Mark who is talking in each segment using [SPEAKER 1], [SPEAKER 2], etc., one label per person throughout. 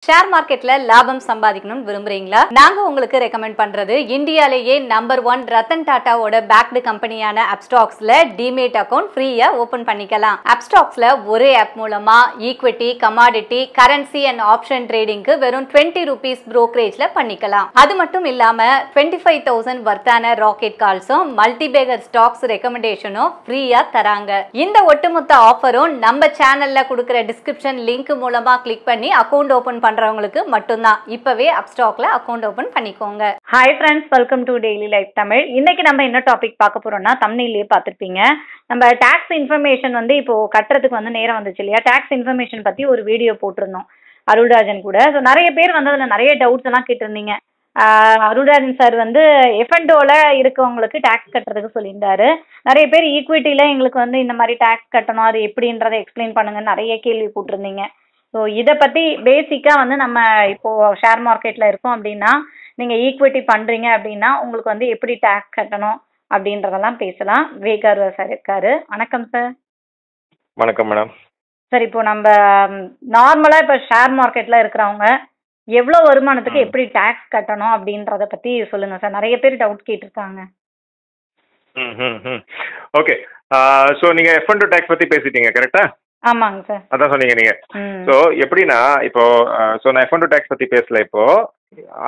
[SPEAKER 1] Share மார்க்கெட்ல லாபம் சம்பாதிக்கணும்னு விரும்புறீங்களா? நாங்க உங்களுக்கு ரெக்கமெண்ட் பண்றது இந்தியாலேயே நம்பர் 1 ரத்தன் டாட்டாவோட பேக்டு கம்பெனியான அப்ஸ்டாக்ஸ்ல டிமேட் அக்கவுண்ட் ஃப்ரீயா ஓபன் பண்ணிக்கலாம். அப்ஸ்டாக்ஸ்ல ஒரே ஆப் மூலமா equity, commodity, currency and option ட்ரேடிங்க்கு வெறும் 20 ரூபீஸ் புரோக்கரேஜ்ல பண்ணிக்கலாம். அது மட்டும் இல்லாம 25,000 வர்த்தான ராக்கெட் கால்ஸும் மல்டிபேகர் ஸ்டாக்ஸ் ரெக்கமெண்டேஷனும் ஃப்ரீயா தராங்க. இந்த ஒட்டுமொத்த ஆஃபரும் நம்ம சேனல்ல கொடுக்கிற டிஸ்கிரிப்ஷன் லிங்க் மூலமா கிளிக் பண்ணி அக்கவுண்ட் ஓபன் பண்றவங்களுக்கு மட்டும்தான். இப்பவே அப்ஸ்டாக்ல அக்கவுண்ட் ஓபன் பண்ணிக்கோங்க. Hi friends, welcome to daily life Tamil. இன்னைக்கு நம்ம என்ன டாபிக் பார்க்க போறோம்னா, தம்ப்நெயிலே பார்த்திருப்பீங்க, நம்ம டாக்ஸ் இன்ஃபர்மேஷன் இப்போ கட்டுறதுக்கு நேரம் வந்துச்சு இல்லையா? டாக்ஸ் இன்ஃபர்மேஷன் பத்தி ஒரு வீடியோ போட்டிருந்தோம் அருள்ராஜன் கூட. ஸோ நிறைய பேர் அதுல நிறைய டவுட்ஸ் எல்லாம் கேட்டிருந்தீங்க. அருள்ராஜன் சார் எஃப்என்டோல இருக்கவங்களுக்கு டாக்ஸ் கட்டுறதுக்கு சொல்லியிருந்தாரு. நிறைய பேர் ஈக்விட்டியில எங்களுக்கு இந்த மாதிரி டாக்ஸ் கட்டணும், அது எப்படின்றத எக்ஸ்பிளைன் பண்ணுங்க நிறைய கேள்வி போட்டிருந்தீங்க. ஸோ இதை பற்றி பேசிக்காக நம்ம இப்போது ஷேர் மார்க்கெட்டில் இருக்கோம் அப்படின்னா, நீங்கள் ஈக்விட்டி பண்ணுறீங்க அப்படின்னா உங்களுக்கு எப்படி டேக்ஸ் கட்டணும் அப்படின்றதெல்லாம் பேசலாம். வேகர் சார் இருக்காரு. வணக்கம் சார்.
[SPEAKER 2] வணக்கம் மேடம்.
[SPEAKER 1] சார், இப்போ நம்ம நார்மலாக இப்போ ஷேர் மார்க்கெட்டில் இருக்கிறவங்க எவ்வளோ வருமானத்துக்கு எப்படி டேக்ஸ் கட்டணும் அப்படின்றத பற்றி சொல்லுங்கள் சார். நிறைய பேர் டவுட் கேட்டிருக்காங்க.
[SPEAKER 2] ஓகே, ஸோ நீங்கள் எஃப்என்டோ டேக்ஸ் பற்றி பேசிட்டீங்க, கரெக்டா?
[SPEAKER 1] ஆமாங்க சார்.
[SPEAKER 2] அதான் சொன்னீங்க நீங்க. ஸோ எப்படின்னா இப்போ நான் எஃப்என்டோ டேக்ஸ் பத்தி பேசல இப்போ.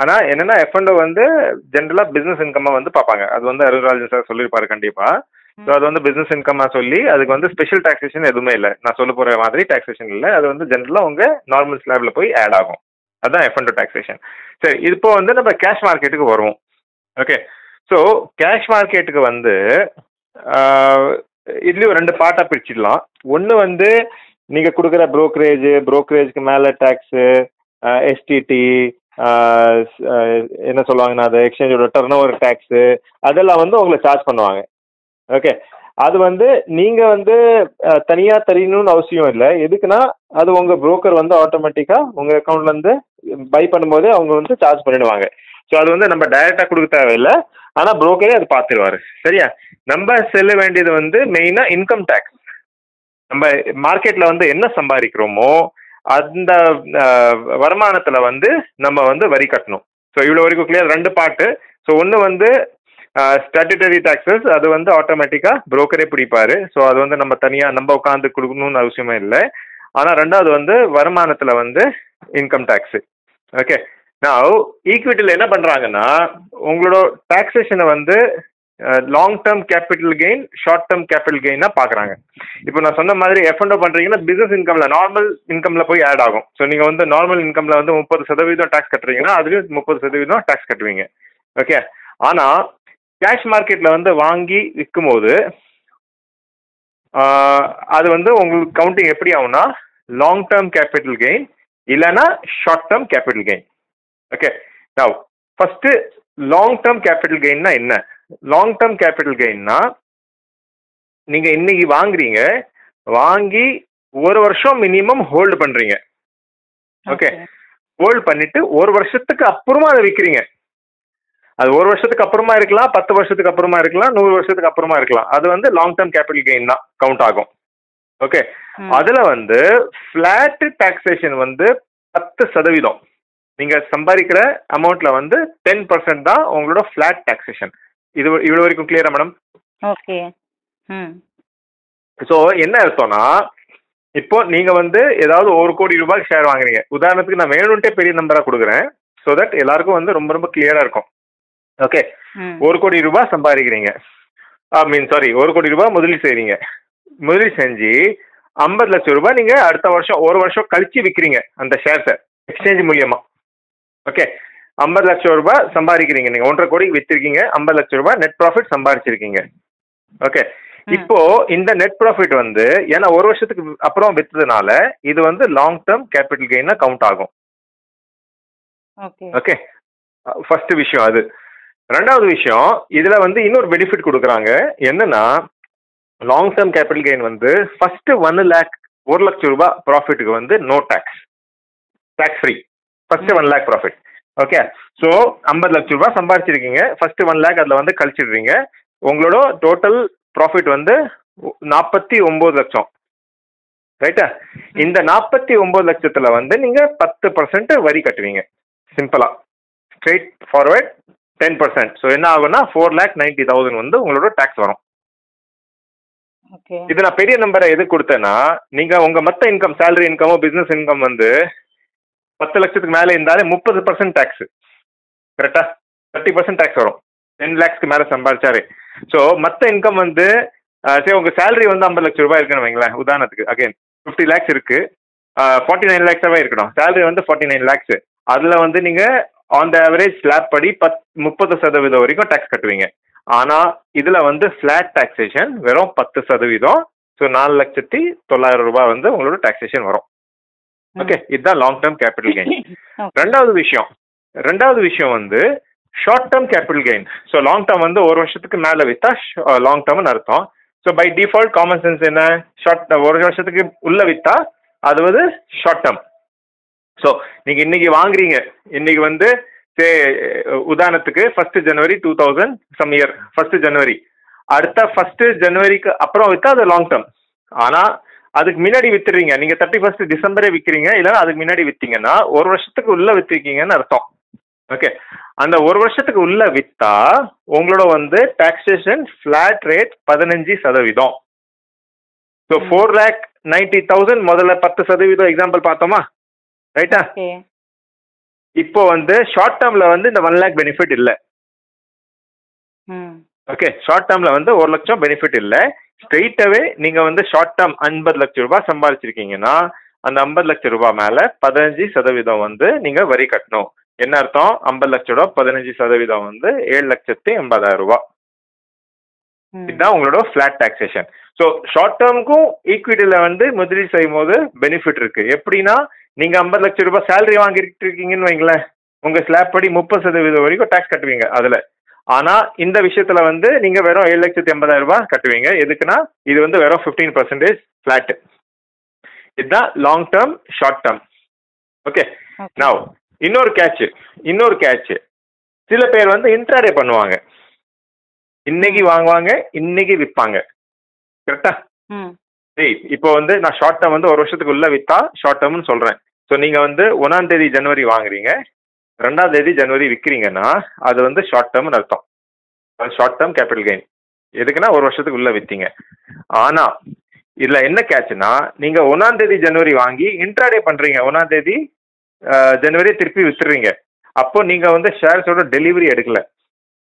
[SPEAKER 2] ஆனா என்னன்னா எஃப்என்டோ ஜென்ரலா பிசினஸ் இன்கம்மா பார்ப்பாங்க. அது அருள்ராஜன் சார் சொல்லியிருப்பாரு கண்டிப்பா. ஸோ அது பிசினஸ் இன்கம்மா சொல்லி அதுக்கு ஸ்பெஷல் டாக்ஸேஷன் எதுவுமே இல்லை. நான் சொல்ல போற மாதிரி டாக்ஸேஷன் இல்லை. அது ஜென்ரலா உங்க நார்மல் ஸ்லாப்ல போய் ஆட் ஆகும். அதுதான் எஃப்என்டோ டாக்ஸேஷன். சரி, இப்போ நம்ம கேஷ் மார்க்கெட்டுக்கு வருவோம். ஓகே, ஸோ கேஷ் மார்க்கெட்டுக்கு இதுலயும் 2 பார்ட்டா பிரிச்சிடலாம். ஒன்று நீங்க கொடுக்குற புரோக்கரேஜ்க்கு மேல டேக்ஸு, எஸ்டிடி, என்ன சொல்லுவாங்கன்னா அது எக்ஸ்சேஞ்சோட டர்ன் ஓவர் டேக்ஸு, அதெல்லாம் உங்களை சார்ஜ் பண்ணுவாங்க. ஓகே, அது நீங்க தனியா தெரியணும்னு அவசியம் இல்லை. எதுக்குன்னா அது உங்க புரோக்கர் ஆட்டோமேட்டிக்கா உங்க அக்கௌண்ட்ல பை பண்ணும்போது அவங்க சார்ஜ் பண்ணிடுவாங்க. ஸோ அது நம்ம டைரக்டா கொடுக்க தேவையில்லை. ஆனா புரோக்கரே அது பார்த்துருவாரு. சரியா? நம்ம செல்ல வேண்டியது மெயினா இன்கம் டேக்ஸ். நம்ம மார்க்கெட்ல என்ன சம்பாதிக்கிறோமோ அந்த வருமானத்துல நம்ம வரி கட்டணும். ஸோ இவ்வளோ வரைக்கும் கிளியர். 2 பார்ட்டு. ஸோ ஒன்று ஸ்டாட்யூட்டரி டாக்ஸஸ், அது ஆட்டோமேட்டிக்கா புரோக்கரே பிடிப்பாரு. ஸோ அது நம்ம தனியா நம்ம உட்காந்து கொடுக்கணும்னு அவசியமே இல்லை. ஆனா 2வது வருமானத்துல இன்கம் டேக்ஸ். ஓகே, நான் ஈக்விட்டியில் என்ன பண்றாங்கன்னா உங்களோட டாக்ஸேஷனை long term capital gain, short term capital கெயினா பாக்குறாங்க. இப்போ நான் சொன்ன மாதிரி எஃப்என்டோ பண்றீங்கன்னா பிசினஸ் இன்கம்ல நார்மல் இன்கம்ல போய் ஆட் ஆகும். ஸோ நீங்க நார்மல் இன்கம்ல 30% டாக்ஸ் கட்டுறீங்கன்னா அதுலயும் 30% டாக்ஸ் கட்டுவீங்க. ஓகே, ஆனா கேஷ் மார்க்கெட்ல வாங்கி விற்கும் போது அது உங்களுக்கு கவுண்டிங் எப்படி ஆகும்னா லாங் டேர்ம் கேபிட்டல் கெயின் இல்லைன்னா short term capital gain. Okay, now first long term capital கெயின்னா என்ன? லாங் டேர்ம் கேபிட்டல் கெயின்னா நீங்க இன்னைக்கு வாங்குறீங்க, வாங்கி 1 வருஷம் மினிமம் ஹோல்டு பண்றீங்க. ஓகே, ஹோல்டு பண்ணிட்டு 1 வருஷத்துக்கு அப்புறமா அதை விற்கிறீங்க. அது 1 வருஷத்துக்கு அப்புறமா இருக்கலாம், 10 வருஷத்துக்கு அப்புறமா இருக்கலாம், 100 வருஷத்துக்கு அப்புறமா இருக்கலாம். அது லாங் டேர்ம் கேபிட்டல் கெயின் தான் கவுண்ட் ஆகும். ஓகே, அதுல பிளாட் டாக்ஸேஷன் 10%. நீங்க சம்பாதிக்கிற அமௌண்ட்ல 10% தான் உங்களோட பிளாட் டாக்ஸேஷன். இவ்வளவு வரைக்கும் கிளியரா மேடம்?
[SPEAKER 1] ஓகே.
[SPEAKER 2] ஸோ என்ன அர்த்தம்னா இப்போ நீங்க ஏதாவது 1 கோடி ரூபாய்க்கு ஷேர் வாங்குறீங்க. உதாரணத்துக்கு நான் வேணும்ட்டே பெரிய நம்பரா கொடுக்குறேன். ஸோ தட் எல்லாருக்கும் ரொம்ப ரொம்ப கிளியரா இருக்கும். ஓகே, 1 கோடி ரூபாய் சம்பாதிக்கிறீங்க. 1 கோடி ரூபாய் முதலீடு செய்றீங்க. முதலீடு செஞ்சு 50 லட்சம் ரூபாய் நீங்க அடுத்த வருஷம் 1 வருஷம் கழிச்சு விற்கிறீங்க அந்த ஷேர்ஸை எக்ஸ்சேஞ்ச் மூலியமா. ஓகே, 50 லட்சம் ரூபாய் சம்பாதிக்கிறீங்க. நீங்க 1.5 கோடிக்கு வித்திருக்கீங்க, 50 லட்சம் ரூபாய் நெட் ப்ராஃபிட் சம்பாதிச்சிருக்கீங்க. ஓகே, இப்போ இந்த நெட் ப்ராஃபிட் ஏன்னா 1 வருஷத்துக்கு அப்புறம் வித்ததுனால இது லாங் டேர்ம் கேபிட்டல் கெயினா கவுண்ட் ஆகும். ஓகே, ஃபர்ஸ்ட் விஷயம் அது. 2வது விஷயம், இதுல இன்னொரு பெனிஃபிட் கொடுக்குறாங்க. என்னன்னா long term capital gain first 1 லட்சம் ரூபாய் ப்ராஃபிட்டுக்கு no tax, tax free. First 1 lakh profit. Okay, so 50 லட்சம் ரூபாய் சம்பாதிச்சிருக்கீங்க, ஃபர்ஸ்ட் 1 lakh அதுல கழிச்சிடுறீங்க. உங்களோட டோட்டல் ப்ராஃபிட் 49 லட்சம். ரைட்டா? இந்த 49 லட்சத்துல வந்து நீங்க 10% வரி கட்டுவீங்க. சிம்பிளா ஸ்ட்ரெயிட் ஃபார்வர்ட் 10%. ஸோ என்ன ஆகும்னா 4,90,000 வந்து உங்களோட டாக்ஸ் வரும். இது நான் பெரிய நம்பரை எது கொடுத்தேன்னா, நீங்க உங்க மொத்த இன்கம், சேலரி இன்கமோ பிசினஸ் இன்கம் வந்து 10 லட்சத்துக்கு மேல இருந்தாலே 30% டாக்ஸ். கரெக்டா? 30% டாக்ஸ் வரும் 10 லேக்ஸ்க்கு மேல சம்பாதிச்சாரு. ஸோ மொத்த இன்கம் வந்து சரி உங்க சேலரி வந்து 50 லட்சம் ரூபாய் இருக்குன்னு வைங்களேன், உதாரணத்துக்கு. அகைன் 50 லேக்ஸ் இருக்கு, 49 லேக்ஸாவே இருக்கணும். சேலரி வந்து 49 லேக்ஸ். அதுல வந்து நீங்க ஆன் த ஆவரேஜ் ஸ்லாப் படி 30% வரைக்கும் டாக்ஸ் கட்டுவீங்க. ஆனா இதுல வந்து ஃபிளாட் டாக்ஸேஷன் வெறும் 10%. ஸோ 4,09,000 ரூபாய் வந்து உங்களோட டாக்ஸேஷன் வரும். ஓகே, இதுதான் லாங் டேர்ம் கேபிட்டல் கெயின். ரெண்டாவது விஷயம் வந்து short term capital gain. So long term வந்து ஒரு வருஷத்துக்கு மேல வித்தா லாங் டேர்ம்னு அர்த்தம். So by default common sense என்ன, ஒரு வருஷத்துக்கு உள்ள வித்தா அது வந்து ஷார்ட் டேர்ம். ஸோ நீங்க இன்னைக்கு வாங்குறீங்க, இன்னைக்கு வந்து உதாரணத்துக்கு 1 ஜனவரி 2000 சம் இயர் 1 ஜனவரி, அடுத்த 1 ஜனவரிக்கு அப்புறம் வித்தா அது லாங் டேர்ம். ஆனா அதுக்கு முன்னாடி வித்துறீங்க, நீங்க 31 டிசம்பரே விற்கிறீங்க, இல்லைன்னா அதுக்கு முன்னாடி வித்தீங்கன்னா ஒரு வருஷத்துக்கு உள்ள வித்திருக்கீங்கன்னு அர்த்தம். ஓகே, அந்த ஒரு வருஷத்துக்கு உள்ள வித்தா உங்களோட வந்து டாக்ஸேஷன் ஃபிளாட் ரேட் 15%. ஸோ 4,90,000 முதல்ல 10% எக்ஸாம்பிள் பார்த்தோமா, ரைட்டா? இப்போ வந்து ஷார்ட் டேர்ம்ல வந்து இந்த 1 லேக் பெனிஃபிட் இல்ல. ஓகே, ஷார்ட் டேர்ம்ல வந்து 1 லட்சம் பெனிஃபிட் இல்ல. ஸ்ட்ரெயிட்டாவே நீங்க வந்து ஷார்ட் டேர்ம் 50 லட்சம் ரூபாய் சம்பாதிச்சிருக்கீங்கன்னா அந்த 50 லட்சம் ரூபாய் மேல 15% வந்து நீங்க வரி கட்டணும். என்ன அர்த்தம்? 50 லட்சம் ரூபாய் 15% வந்து 7,80,000 ரூபாய். இதுதான் உங்களோட ஃபிளாட் டாக்ஸேஷன். ஸோ ஷார்ட் டேர்முக்கும் ஈக்விட்டியில வந்து முதலீடு செய்யும் போது பெனிஃபிட் இருக்கு. எப்படின்னா, நீங்க 50 லட்சம் ரூபாய் சேலரி வாங்கிட்டு இருக்கீங்கன்னு வைங்களேன், உங்க ஸ்லாப் படி 30% வரைக்கும் டாக்ஸ் கட்டுவீங்க அதுல. ஆனா இந்த விஷயத்துல வந்து நீங்க வெறும் 7,80,000 ரூபாய் கட்டுவீங்க. எதுக்குன்னா இது வந்து வெறும் 15% ஃபிளாட். இதுதான் long term, short term. Okay, now இன்னொரு கேட்ச். சில பேர் வந்து இன்ட்ராடே பண்ணுவாங்க, இன்னைக்கு வாங்குவாங்க இன்னைக்கு விற்பாங்க. கரெக்டா? இப்போ வந்து நான் ஷார்ட் டேர்ம் வந்து ஒரு வருஷத்துக்கு உள்ள வித்தா ஷார்ட் டேர்ம்னு சொல்றேன். ஸோ நீங்க வந்து 1ஆம் தேதி ஜனவரி வாங்குறீங்க, 2ஆம் தேதி ஜனவரி விற்கிறீங்கன்னா அது வந்து ஷார்ட் டேர்ம்னு அர்த்தம். அது ஷார்ட் டேர்ம் கேபிட்டல் கெயின். எதுக்குன்னா ஒரு வருஷத்துக்கு உள்ள வித்தீங்க. ஆனா இதுல என்ன கேட்ச்னா, நீங்க 1ஆம் தேதி ஜனவரி வாங்கி இன்ட்ராடே பண்றீங்க, 1ஆம் தேதி ஜனவரி திருப்பி வித்துறீங்க. அப்போ நீங்க வந்து ஷேர்ஸோட டெலிவரி எடுக்கல,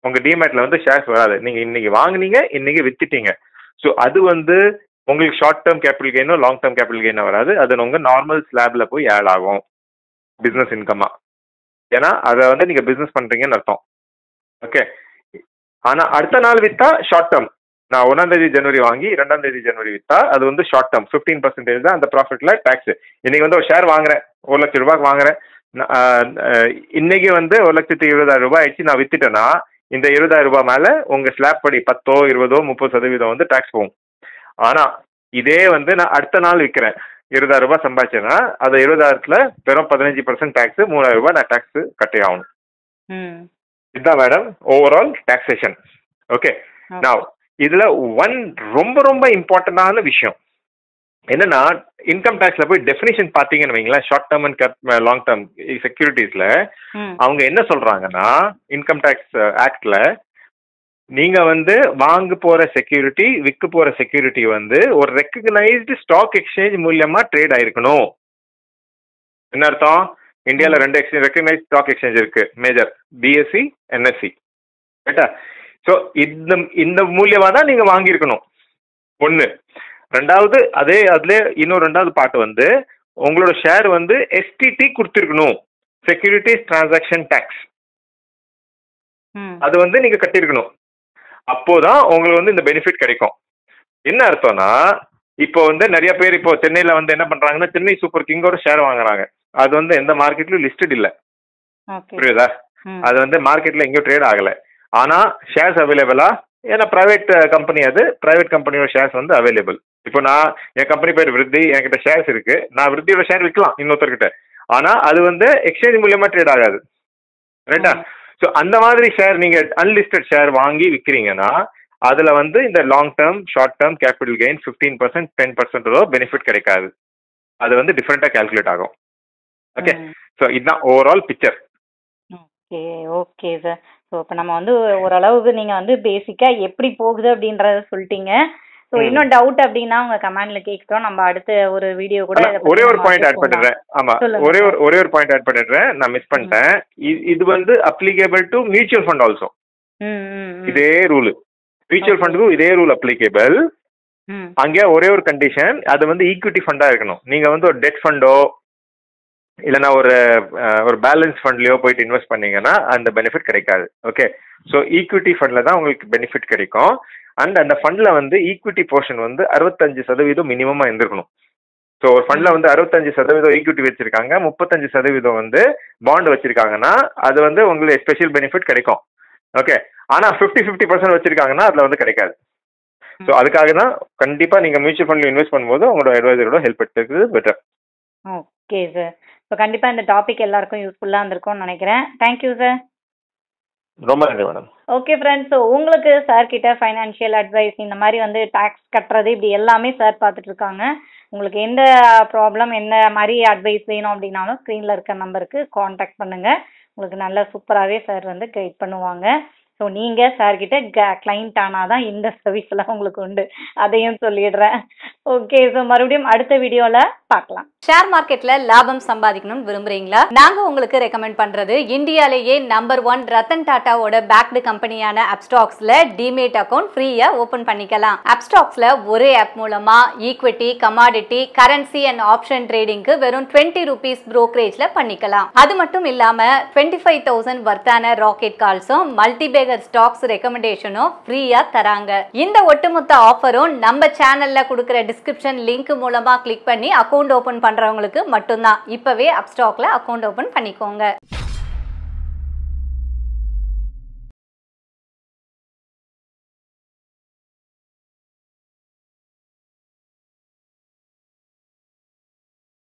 [SPEAKER 2] உங்க டிமேட்ல வந்து ஷேர்ஸ் வராது. நீங்க இன்னைக்கு வாங்குனீங்க இன்னைக்கு வித்துட்டீங்க. ஸோ அது வந்து உங்களுக்கு ஷார்ட் டேர்ம் கேபிட்டல் கெயினோ லாங் டேர்ம் கேபிட்டல் கெயினோ வராது. அது உங்க நார்மல் ஸ்லாப்ல போய் ஆட் ஆகும் பிசினஸ் இன்கமா. ஏன்னா அதை வந்து நீங்க பிசினஸ் பண்றீங்கன்னு அர்த்தம். ஓகே, ஆனா அடுத்த நாள் வித்தா ஷார்ட் டேர்ம். நான் 1ஆம் தேதி ஜனவரி வாங்கி 2ஆம் தேதி ஜனவரி வித்தா அது வந்து ஷார்ட் டேர்ம். 15% தான் அந்த ப்ராஃபிட்ல டாக்ஸ். இன்னைக்கு வந்து ஒரு ஷேர் வாங்குறேன், 1 லட்சம் ரூபாய்க்கு வாங்குறேன், இன்னைக்கு வந்து 1,20,000 ரூபாய் ஆயிடுச்சு, நான் வித்துட்டேன்னா இந்த 20,000 ரூபாய் மேல உங்க ஸ்லாப் படி 10, 20, 30% வந்து டாக்ஸ் போகும். ஆனா இதே வந்து நான் அடுத்த நாள் விற்கிறேன், 20,000 ரூபாய் சம்பாதிச்சேன்னா அது 20,000த்துல வெறும் 15% டாக்ஸ், 3,000 ரூபாய் நான் டாக்ஸ் கட்டே ஆகணும். இதுதான் மேடம் ஓவரால் டாக்ஸேஷன். ஓகே, நான் இதுல ரொம்ப ரொம்ப இம்பார்ட்டன்டான விஷயம் என்னன்னா, இன்கம் டாக்ஸ்ல போய் டெஃபினிஷன் பாத்தீங்கன்னு வைங்களேன், short term and long term செக்யூரிட்டிஸ்ல அவங்க என்ன சொல்றாங்கன்னா, இன்கம் டாக்ஸ் ஆக்ட்ல நீங்க வந்து வாங்க போற செக்யூரிட்டி, விற்க போற செக்யூரிட்டி வந்து ஒரு ரெக்கக்னைஸ்டு ஸ்டாக் எக்ஸ்சேஞ்ச் மூலியமா ட்ரேட் ஆயிருக்கணும். என்ன அர்த்தம்? இந்தியாவில் 2 ரெக்கக்னைஸ்ட் ஸ்டாக் எக்ஸ்சேஞ்ச் இருக்கு, மேஜர் பிஎஸ்சி, என்எஸ்சி. ரைட்டா? ஸோ இந்த மூலியமா தான் நீங்க வாங்கியிருக்கணும். ஒன்று. ரெண்டாவது, அதுல இன்னும் 2வது பார்ட் வந்து உங்களோட ஷேர் வந்து எஸ்டிடி கொடுத்துருக்கணும், செக்யூரிட்டிஸ் டிரான்சாக்ஷன் டாக்ஸ். அது வந்து நீங்க கட்டிருக்கணும். அப்போதான் உங்களுக்கு வந்து இந்த பெனிஃபிட் கிடைக்கும். என்ன அர்த்தம்னா, இப்போ வந்து நிறைய பேர் இப்போ சென்னையில வந்து என்ன பண்றாங்கன்னா, சென்னை சூப்பர் கிங்கோட ஷேர் வாங்குறாங்க. அது வந்து எந்த மார்க்கெட்லயும் லிஸ்டட் இல்ல, புரியுதா? அது வந்து மார்க்கெட்ல எங்கேயும் ட்ரேட் ஆகல. ஆனா ஷேர்ஸ் அவைலபிளா, ஏன்னா பிரைவேட் கம்பெனி, அது பிரைவேட் கம்பெனியோட ஷேர்ஸ் வந்து அவைலபிள். இப்போ நான் என் கம்பெனி பேர் விருத்தி, என்கிட்ட ஷேர்ஸ் இருக்கு, நான் விருத்தியோட ஷேர் விற்கலாம் இன்னொருத்தர்கிட்ட. ஆனா அது வந்து எக்ஸ்சேஞ்ச் மூலியமா ட்ரேட் ஆகாது. ரைட்டா? ஸோ அந்த மாதிரி ஷேர் நீங்க அன்லிஸ்டட் ஷேர் வாங்கி விற்கிறீங்கன்னா அதுல வந்து இந்த long term short term capital gain 15% 10% benefit கிடைக்காது. அது வந்து டிஃப்ரெண்டா கால்குலேட் ஆகும். ஓகே, ஸோ இதுதான் overall picture.
[SPEAKER 1] Okay okay sir. So இப்போ நம்ம வந்து ஓரளவுக்கு நீங்க வந்து பேசிக்கா எப்படி போகுது அப்படின்றத சொல்லிட்டீங்க. ஸோ இன்னும் டவுட் அப்படின்னா உங்க கமெண்ட்ல கேட்கிறோம். நம்ம அடுத்த ஒரு வீடியோ கூட
[SPEAKER 2] ஒரே ஒரு பாயிண்ட் ஆட் பண்ணிடுறேன். ஆமா, ஒரே ஒரு பாயிண்ட் ஆட் பண்ணிடுறேன், நான் மிஸ் பண்ணிட்டேன். இது வந்து applicable to mutual fund also. இதே ரூல் மியூச்சுவல் ஃபண்டுக்கும் இதே ரூல் அப்ளிகேபிள். அங்கே ஒரே ஒரு கண்டிஷன், அது வந்து ஈக்விட்டி ஃபண்டா இருக்கணும். நீங்க வந்து ஒரு டெட் ஃபண்டோ இல்லைன்னா ஒரு பேலன்ஸ் ஃபண்ட்லயோ போயிட்டு இன்வெஸ்ட் பண்ணீங்கன்னா அந்த பெனிஃபிட் கிடைக்காது. ஓகே, ஸோ ஈக்விட்டி ஃபண்ட்ல தான் உங்களுக்கு பெனிஃபிட் கிடைக்கும். அண்ட் அந்த ஃபண்ட்ல வந்து ஈக்விட்டி போர்ஷன் வந்து 65% மினிமமா இருந்திருக்கணும். ஸோ ஒரு ஃபண்ட்ல வந்து 65% ஈக்விட்டி வச்சிருக்காங்க, 35% வந்து பாண்ட் வச்சிருக்காங்கன்னா அது வந்து உங்களுக்கு ஸ்பெஷல் பெனிஃபிட் கிடைக்கும். ஓகே, ஆனா 50% வச்சிருக்காங்கன்னா அதுல வந்து கிடைக்காது. ஸோ அதுக்காக தான் கண்டிப்பா நீங்க மியூச்சுவல் ஃபண்ட்ல இன்வெஸ்ட் பண்ணும்போது உங்களோட அட்வைசரோட ஹெல்ப் எடுத்துக்கிறது பெட்டர்.
[SPEAKER 1] Okay sir. ஸோ கண்டிப்பா இந்த டாபிக் எல்லாருக்கும் யூஸ்ஃபுல்லா இருந்திருக்கும்னு நினைக்கிறேன். Thank you sir.
[SPEAKER 2] ரொம்ப நன்றி மேடம்.
[SPEAKER 1] ஓகே ஃப்ரெண்ட்ஸ், ஸோ உங்களுக்கு சார் கிட்ட ஃபைனான்ஷியல் அட்வைஸ் இந்த மாதிரி வந்து டாக்ஸ் கட்டுறது இப்படி எல்லாமே சார் பார்த்துட்டு இருக்காங்க. உங்களுக்கு எந்த ப்ராப்ளம் என்ன மாதிரி அட்வைஸ் வேணும் அப்படின்னாலும் ஸ்க்ரீனில் இருக்க நம்பருக்கு காண்டாக்ட் பண்ணுங்க. உங்களுக்கு நல்ல சூப்பராகவே சார் வந்து கைட் பண்ணுவாங்க. ஸோ நீங்கள் சார்கிட்ட கிளைண்ட் ஆனால் தான் இந்த சர்வீஸ் எல்லாம் உங்களுக்கு உண்டு, அதையும் சொல்லிடுறேன். ஓகே, ஸோ மறுபடியும் அடுத்த வீடியோவில் பார்க்கலாம். ஷேர் மார்க்கெட்ல லாபம் சம்பாதிக்கணும்னு விரும்புறீங்களா? நாங்க உங்களுக்கு ரெக்கமெண்ட் பண்றது இந்தியாலேயே நம்பர் 1 ரத்தன் டாட்டாவோட பேக்டு கம்பெனியான அப்ஸ்டாக்ஸ்ல டிமேட் அக்கௌண்ட் ஃப்ரீயா ஓபன் பண்ணிக்கலாம். அப்ஸ்டாக்ஸ்ல ஒரே ஆப் மூலமா equity, commodity, currency and option ட்ரேடிங்க்கு வெறும் 20 ரூபீஸ் புரோக்கரேஜ்ல பண்ணிக்கலாம். அது மட்டும் இல்லாம 25,000 வர்த்தான ராக்கெட் கால்ஸும் மல்டிபேகர் ஸ்டாக்ஸ் ரெக்கமெண்டேஷனும் ஃப்ரீயா தராங்க. இந்த ஒட்டுமொத்த ஆஃபரும் நம்ம சேனல்ல கொடுக்கிற டிஸ்கிரிப்ஷன் லிங்க் மூலமா கிளிக் பண்ணி அக்கௌண்ட் ஓபன் பண்றவங்களுக்கு மட்டும்தான். இப்பவே அப்ஸ்டாக்ல அக்கௌண்ட் ஓபன் பண்ணிக்கோங்க.